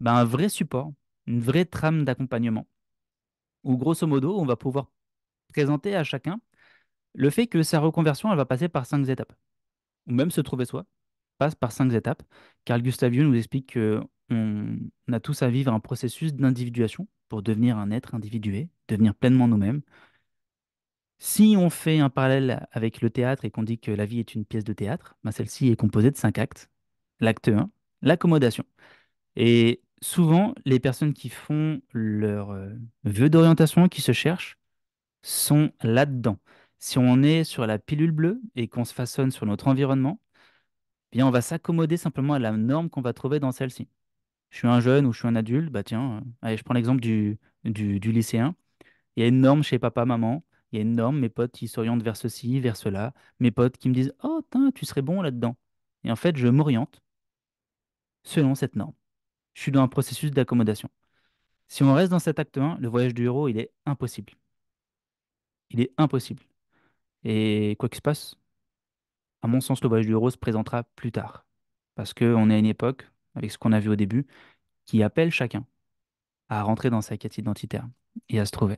un vrai support, une vraie trame d'accompagnement où grosso modo, on va pouvoir présenter à chacun le fait que sa reconversion, elle va passer par 5 étapes, ou même se trouver soi, passe par 5 étapes. Carl Gustav Jung nous explique que on a tous à vivre un processus d'individuation pour devenir un être individué, devenir pleinement nous-mêmes. Si on fait un parallèle avec le théâtre et qu'on dit que la vie est une pièce de théâtre, celle-ci est composée de 5 actes. L'acte 1, l'accommodation. Et souvent, les personnes qui font leur vœu d'orientation, qui se cherchent, sont là-dedans. Si on est sur la pilule bleue et qu'on se façonne sur notre environnement, eh bien on va s'accommoder simplement à la norme qu'on va trouver dans celle-ci. Je suis un jeune ou je suis un adulte, bah tiens, allez, je prends l'exemple du lycéen. Il y a une norme chez papa, maman. Il y a une norme, mes potes qui s'orientent vers ceci, vers cela. Mes potes qui me disent, oh, tu serais bon là-dedans. Et en fait, je m'oriente selon cette norme. Je suis dans un processus d'accommodation. Si on reste dans cet acte 1, le voyage du héros, il est impossible. Il est impossible. Et quoi qu'il se passe, à mon sens, le voyage du héros se présentera plus tard. Parce qu'on est à une époque, avec ce qu'on a vu au début, qui appelle chacun à rentrer dans sa quête identitaire et à se trouver.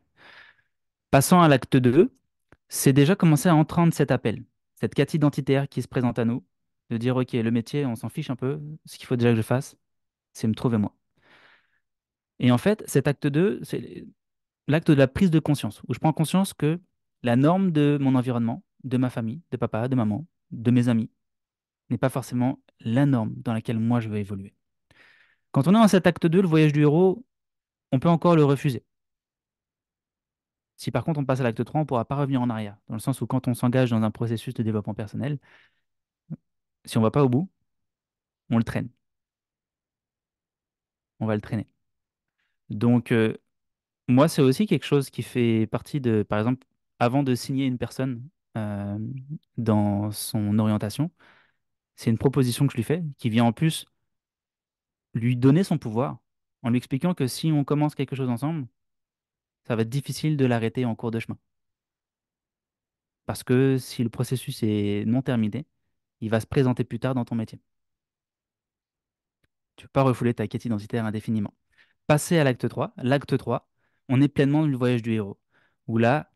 Passant à l'acte 2, c'est déjà commencer à entendre cet appel, cette quête identitaire qui se présente à nous, de dire, OK, le métier, on s'en fiche un peu, ce qu'il faut déjà que je fasse, c'est me trouver moi. Et en fait, cet acte 2, c'est l'acte de la prise de conscience, où je prends conscience que la norme de mon environnement, de ma famille, de papa, de maman, de mes amis, n'est pas forcément la norme dans laquelle moi je veux évoluer. Quand on est dans cet acte 2, le voyage du héros, on peut encore le refuser. Si par contre on passe à l'acte 3, on ne pourra pas revenir en arrière, dans le sens où quand on s'engage dans un processus de développement personnel, si on ne va pas au bout, on le traîne, on va le traîner. Donc moi, c'est aussi quelque chose qui fait partie de, par exemple, avant de signer une personne euh, dans son orientation, c'est une proposition que je lui fais, qui vient en plus lui donner son pouvoir, en lui expliquant que si on commence quelque chose ensemble, ça va être difficile de l'arrêter en cours de chemin. Parce que si le processus est non terminé, il va se présenter plus tard dans ton métier. Tu ne peux pas refouler ta quête identitaire indéfiniment. Passer à l'acte 3, on est pleinement dans le voyage du héros, où là,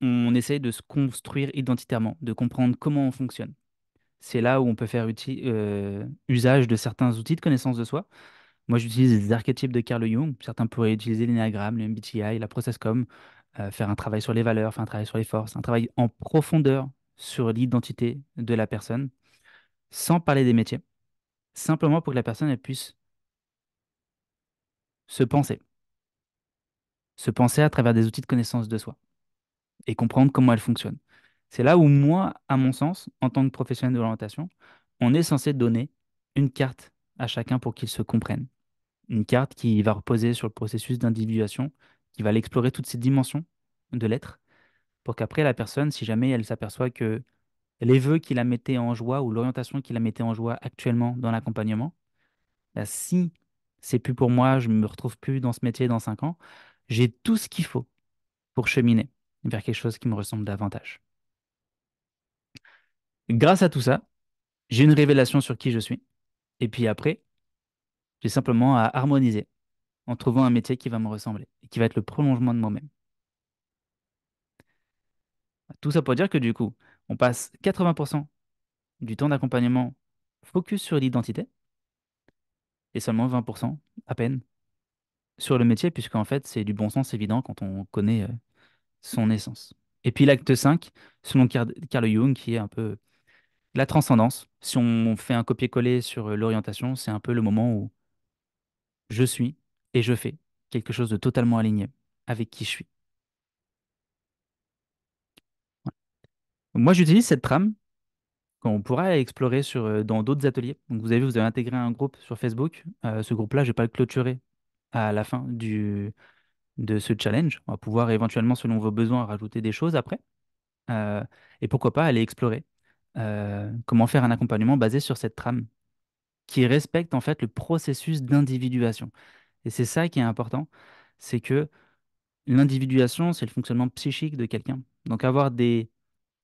on essaye de se construire identitairement, de comprendre comment on fonctionne. C'est là où on peut faire usage de certains outils de connaissance de soi. Moi, j'utilise les archétypes de Carl Jung. Certains pourraient utiliser l'énéagramme, le MBTI, la processcom, faire un travail sur les valeurs, faire un travail sur les forces, un travail en profondeur sur l'identité de la personne, sans parler des métiers, simplement pour que la personne elle puisse se penser. Se penser à travers des outils de connaissance de soi et comprendre comment elles fonctionnent. C'est là où moi, à mon sens, en tant que professionnel de l'orientation, on est censé donner une carte à chacun pour qu'ils se comprennent. Une carte qui va reposer sur le processus d'individuation, qui va l'explorer toutes ces dimensions de l'être, pour qu'après la personne, si jamais elle s'aperçoit que les vœux qui la mettaient en joie ou l'orientation qui la mettait en joie actuellement dans l'accompagnement, bah, si c'est plus pour moi, je ne me retrouve plus dans ce métier dans 5 ans, j'ai tout ce qu'il faut pour cheminer vers quelque chose qui me ressemble davantage. Grâce à tout ça, j'ai une révélation sur qui je suis. Et puis après, j'ai simplement à harmoniser en trouvant un métier qui va me ressembler et qui va être le prolongement de moi-même. Tout ça pour dire que du coup, on passe 80% du temps d'accompagnement focus sur l'identité et seulement 20% à peine sur le métier, puisqu'en fait, c'est du bon sens évident quand on connaît son essence. Et puis l'acte 5, selon Carl Jung, qui est un peu la transcendance. Si on fait un copier-coller sur l'orientation, c'est un peu le moment où je suis et je fais quelque chose de totalement aligné avec qui je suis. Moi, j'utilise cette trame qu'on pourra explorer dans d'autres ateliers. Donc, vous avez vu, vous avez intégré un groupe sur Facebook. Ce groupe-là, je vais pas le clôturer à la fin de ce challenge. On va pouvoir éventuellement, selon vos besoins, rajouter des choses après. Euh, et pourquoi pas aller explorer comment faire un accompagnement basé sur cette trame qui respecte en fait le processus d'individuation. Et c'est ça qui est important, c'est que l'individuation, c'est le fonctionnement psychique de quelqu'un. Donc avoir des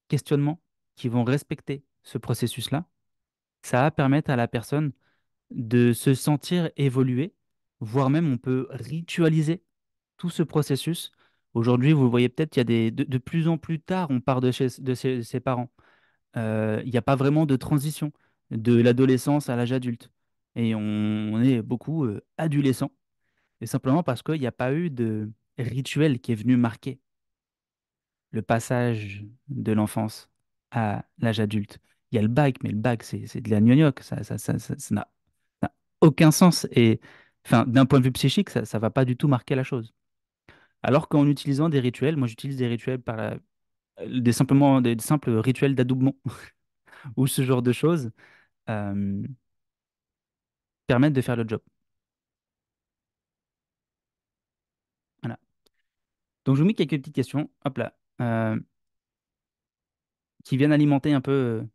questionnements qui vont respecter ce processus-là, ça va permettre à la personne de se sentir évoluer, voire même on peut ritualiser tout ce processus. Aujourd'hui, vous le voyez peut-être, il y a de plus en plus tard, on part de ses parents. Il n'y a pas vraiment de transition de l'adolescence à l'âge adulte. Et on est beaucoup adolescents, et simplement parce qu'il n'y a pas eu de rituel qui est venu marquer le passage de l'enfance à l'âge adulte. Il y a le bac, mais le bac, c'est de la gnognoc, ça n'a aucun sens. Et enfin, d'un point de vue psychique, ça ne va pas du tout marquer la chose. Alors qu'en utilisant des rituels, moi j'utilise des rituels simplement des simples rituels d'adoubement ou ce genre de choses euh, permettent de faire le job. Voilà. Donc je vous mets quelques petites questions, hop là, qui viennent alimenter un peu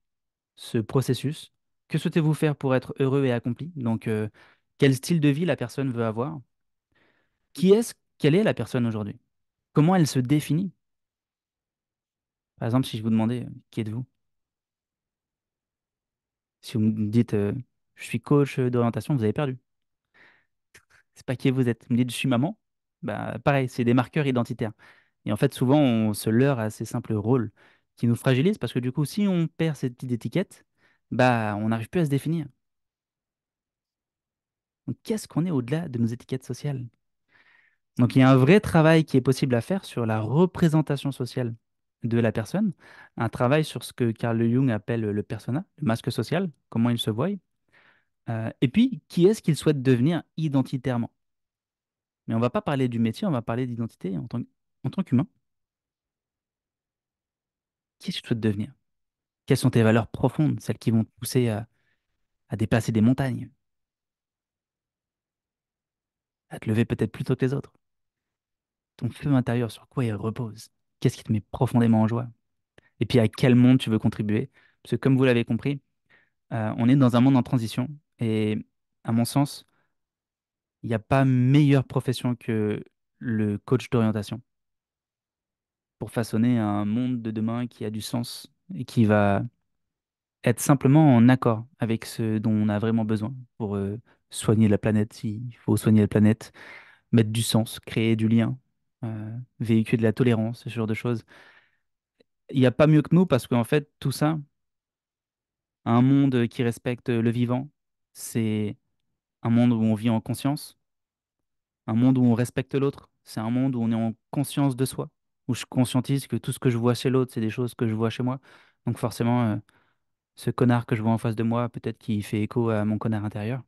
ce processus. Que souhaitez-vous faire pour être heureux et accompli? Donc, quel style de vie la personne veut avoir? Quelle est la personne aujourd'hui? Comment elle se définit? Par exemple, si je vous demandais, qui êtes-vous? Si vous me dites, je suis coach d'orientation, vous avez perdu. C'est pas qui vous êtes. Vous me dites, je suis maman. Bah, pareil, c'est des marqueurs identitaires. Et en fait, souvent, on se leurre à ces simples rôles qui nous fragilisent parce que du coup, si on perd cette petite étiquette, bah, on n'arrive plus à se définir. Donc, qu'est-ce qu'on est au-delà de nos étiquettes sociales? Donc, il y a un vrai travail qui est possible à faire sur la représentation sociale de la personne, un travail sur ce que Carl Jung appelle le persona, le masque social, comment il se voit, et puis qui est-ce qu'il souhaite devenir identitairement. Mais on va pas parler du métier, on va parler d'identité en tant qu'humain. Qui est-ce que tu souhaites devenir? Quelles sont tes valeurs profondes, celles qui vont te pousser à déplacer des montagnes, à te lever peut-être plus tôt que les autres? Ton feu intérieur, sur quoi il repose? Qu'est-ce qui te met profondément en joie? Et puis à quel monde tu veux contribuer? Parce que comme vous l'avez compris, on est dans un monde en transition et à mon sens, il n'y a pas meilleure profession que le coach d'orientation pour façonner un monde de demain qui a du sens et qui va être simplement en accord avec ce dont on a vraiment besoin pour soigner la planète, s'il faut soigner la planète, mettre du sens, créer du lien, véhiculer de la tolérance, ce genre de choses. Il n'y a pas mieux que nous parce qu'en fait, tout ça, un monde qui respecte le vivant, c'est un monde où on vit en conscience, un monde où on respecte l'autre, c'est un monde où on est en conscience de soi, où je conscientise que tout ce que je vois chez l'autre, c'est des choses que je vois chez moi. Donc forcément, ce connard que je vois en face de moi, peut-être qu'il fait écho à mon connard intérieur.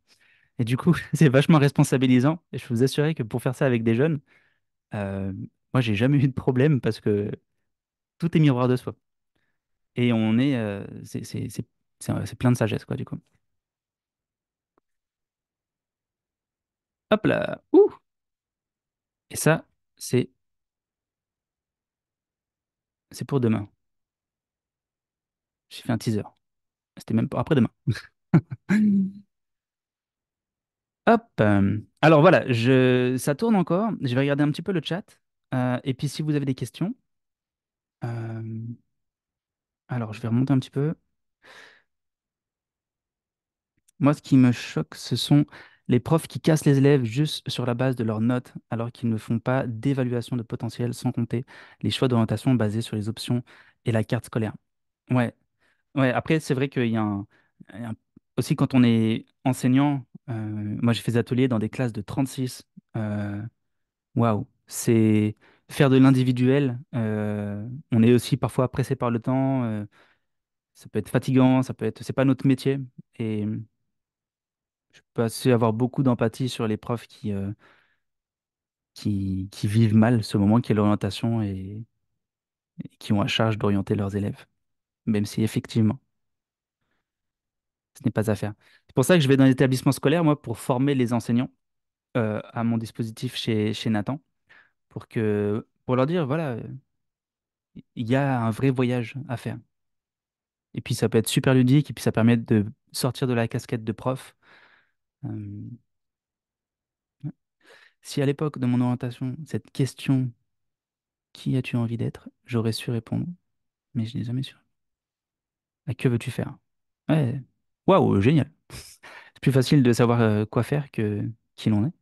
Et du coup, c'est vachement responsabilisant. Et je peux vous assurer que pour faire ça avec des jeunes, euh, moi, j'ai jamais eu de problème parce que tout est miroir de soi. Et on est, c'est plein de sagesse, quoi, du coup. Hop là, ouh! Et ça, c'est, c'est pour demain. J'ai fait un teaser. C'était même pas après-demain. Hop. Alors voilà, ça tourne encore. Je vais regarder un petit peu le chat. Et puis si vous avez des questions, euh, alors je vais remonter un petit peu. Moi, ce qui me choque, ce sont les profs qui cassent les élèves juste sur la base de leurs notes, alors qu'ils ne font pas d'évaluation de potentiel, sans compter les choix d'orientation basés sur les options et la carte scolaire. Ouais, ouais. Après, c'est vrai qu'il y a aussi quand on est enseignant, moi j'ai fait des ateliers dans des classes de 36. euh, Waouh, c'est faire de l'individuel. On est aussi parfois pressé par le temps. Ça peut être fatigant, c'est pas notre métier. Et je peux aussi avoir beaucoup d'empathie sur les profs qui vivent mal ce moment qui est l'orientation et qui ont à charge d'orienter leurs élèves, même si effectivement, ce n'est pas à faire. C'est pour ça que je vais dans les établissements scolaires, moi, pour former les enseignants à mon dispositif chez Nathan, pour leur dire, voilà, il y a un vrai voyage à faire. Et puis ça peut être super ludique, et puis ça permet de sortir de la casquette de prof. Euh, Si à l'époque de mon orientation, cette question, qui as-tu envie d'être, j'aurais su répondre, mais je n'ai jamais su. Ah, que veux-tu faire? Ouais, waouh, génial. C'est plus facile de savoir quoi faire que qui l'on est.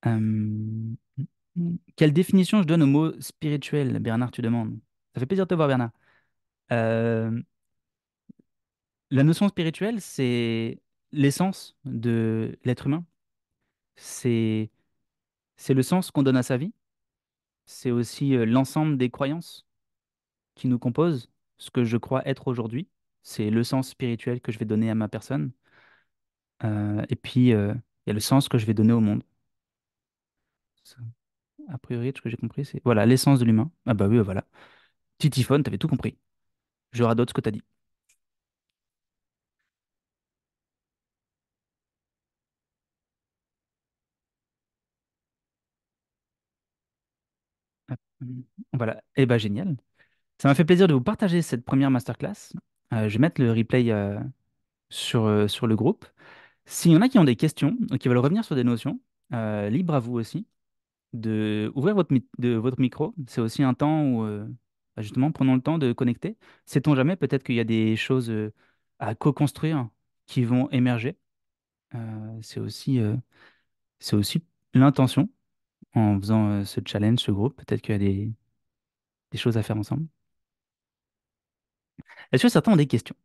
Euh, Quelle définition je donne au mot spirituel, Bernard, tu demandes? Ça fait plaisir de te voir, Bernard. Euh, la notion spirituelle, c'est l'essence de l'être humain. C'est c'est le sens qu'on donne à sa vie. C'est aussi l'ensemble des croyances qui nous composent, ce que je crois être aujourd'hui. C'est le sens spirituel que je vais donner à ma personne. Et puis, il y a le sens que je vais donner au monde. Ça, a priori, ce que j'ai compris, c'est voilà, l'essence de l'humain. Ah bah oui, voilà. Titiphone, t'avais tout compris. Je radote ce que t'as dit. Hop. Voilà. Eh bah génial. Ça m'a fait plaisir de vous partager cette première masterclass. Je vais mettre le replay sur le groupe. S'il y en a qui ont des questions, ou qui veulent revenir sur des notions, libre à vous aussi de ouvrir votre micro. C'est aussi un temps où, bah, justement, prenons le temps de connecter. Sait-on jamais, peut-être qu'il y a des choses à co-construire qui vont émerger. C'est aussi l'intention en faisant ce challenge, ce groupe. Peut-être qu'il y a des choses à faire ensemble. Est-ce que certains ont des questions?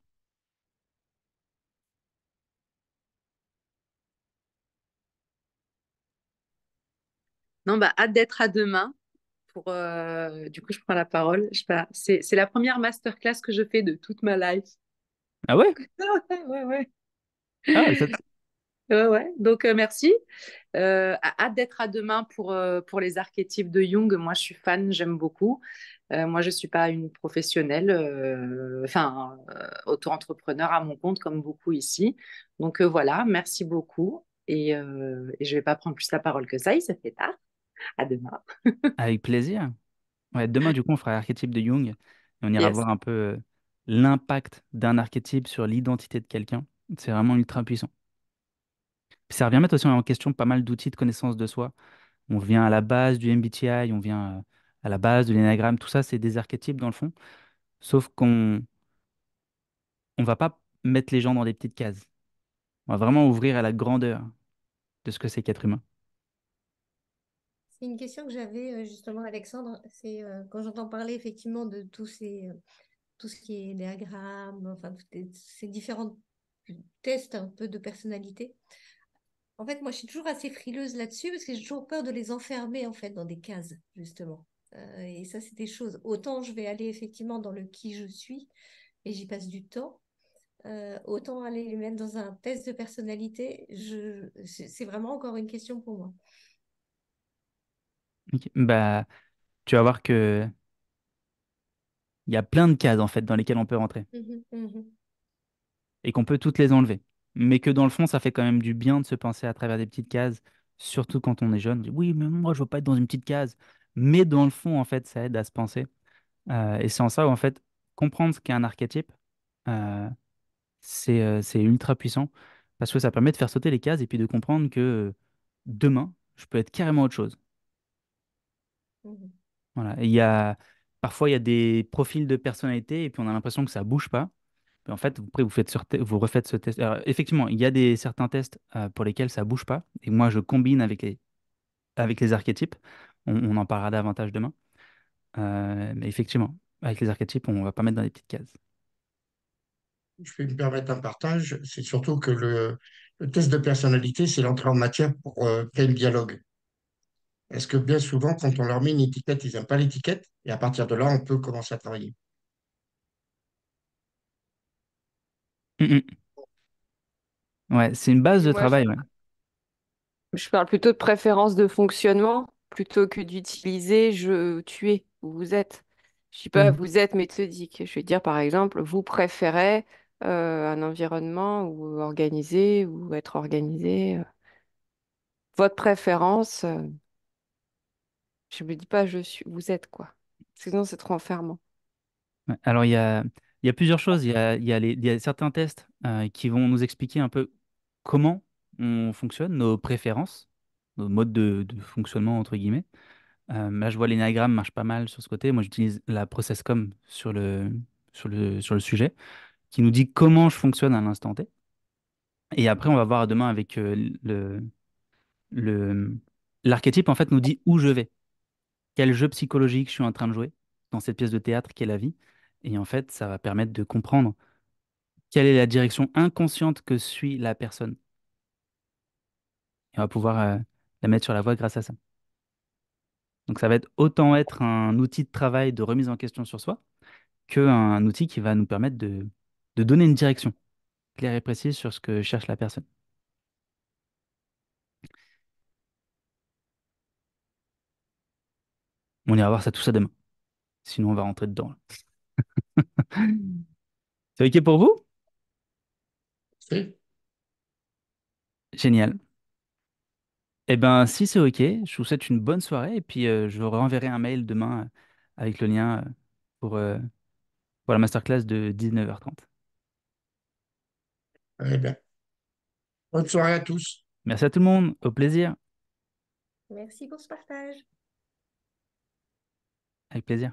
Non, bah, hâte d'être à demain. Du coup, je prends la parole. Je sais pas, c'est la première masterclass que je fais de toute ma life. Ah ouais? Ouais, ouais. Ah, Ouais, ouais. Donc, merci. Hâte d'être à demain pour les archétypes de Jung. Moi, je suis fan, j'aime beaucoup. Moi, je ne suis pas une professionnelle, auto-entrepreneur à mon compte comme beaucoup ici. Donc, voilà, merci beaucoup. Et je ne vais pas prendre plus la parole que ça, il se fait tard. À demain. avec plaisir. Ouais, demain, du coup, on fera l'archétype de Jung et on ira Yes. voir un peu l'impact d'un archétype sur l'identité de quelqu'un. C'est vraiment ultra puissant. Puis ça revient mettre aussi en question pas mal d'outils de connaissance de soi. On vient à la base du MBTI, on vient à la base de l'énagramme, tout ça, c'est des archétypes dans le fond. Sauf qu'on on va pas mettre les gens dans des petites cases. On va vraiment ouvrir à la grandeur de ce que c'est qu'être humain. C'est une question que j'avais justement, Alexandre. C'est quand j'entends parler effectivement de tout ce qui est diagramme, enfin, ces différents tests un peu de personnalité. En fait, moi, je suis toujours assez frileuse là-dessus parce que j'ai toujours peur de les enfermer en fait dans des cases, justement. Et ça, c'est des choses. Autant je vais aller effectivement dans le qui je suis et j'y passe du temps. autant aller les mettre dans un test de personnalité, c'est vraiment encore une question pour moi. Ok. Bah, tu vas voir que il y a plein de cases en fait dans lesquelles on peut rentrer Mhm, mhm, et qu'on peut toutes les enlever. Mais que dans le fond, ça fait quand même du bien de se penser à travers des petites cases, surtout quand on est jeune. On dit, oui, mais moi, je veux pas être dans une petite case. Mais dans le fond, en fait, ça aide à se penser. Et c'est en ça où, en fait, comprendre ce qu'est un archétype, euh, c'est ultra puissant parce que ça permet de faire sauter les cases et puis de comprendre que demain, je peux être carrément autre chose. mhm. Voilà. Parfois, il y a des profils de personnalité et puis on a l'impression que ça bouge pas. Puis en fait, après, vous refaites ce test. Alors, effectivement, il y a certains tests pour lesquels ça bouge pas. Et moi, je combine avec les archétypes. On en parlera davantage demain. Mais effectivement, avec les archétypes, on va pas mettre dans des petites cases. Je vais me permettre un partage, c'est surtout que le test de personnalité, c'est l'entrée en matière pour créer le dialogue. Est-ce que bien souvent, quand on leur met une étiquette, ils n'aiment pas l'étiquette, et à partir de là, on peut commencer à travailler. Mm, mm. Ouais, c'est une base Puis de moi, travail. Ouais. je parle plutôt de préférence de fonctionnement plutôt que d'utiliser tu es ou vous êtes. Je dis pas Mhm. vous êtes méthodique. Je vais dire par exemple, vous préférez un environnement ou organisé ou être organisé. Votre préférence, je me dis pas je suis, vous êtes quoi. Sinon, c'est trop enfermant. Ouais. Alors, il y a plusieurs choses. Il y a certains tests qui vont nous expliquer un peu comment on fonctionne, nos préférences, nos modes de fonctionnement, entre guillemets. Là, je vois l'énagramme marche pas mal sur ce côté. Moi, j'utilise la ProcessCom sur le sujet, qui nous dit comment je fonctionne à l'instant T. Et après, on va voir demain avec le, l'archétype, en fait, nous dit où je vais, quel jeu psychologique je suis en train de jouer dans cette pièce de théâtre qu'est la vie. Et en fait, ça va permettre de comprendre quelle est la direction inconsciente que suit la personne. Et on va pouvoir la mettre sur la voie grâce à ça. Donc, ça va être autant être un outil de travail de remise en question sur soi qu'un outil qui va nous permettre de donner une direction claire et précise sur ce que cherche la personne. On ira voir ça tout ça demain. Sinon, on va rentrer dedans, là. C'est OK pour vous? C'est Génial. Eh bien, si c'est OK, je vous souhaite une bonne soirée et puis je vous renverrai un mail demain avec le lien pour, euh, pour la masterclass de 19h30. très bien. Bonne soirée à tous. Merci à tout le monde, au plaisir, Merci pour ce partage. avec plaisir.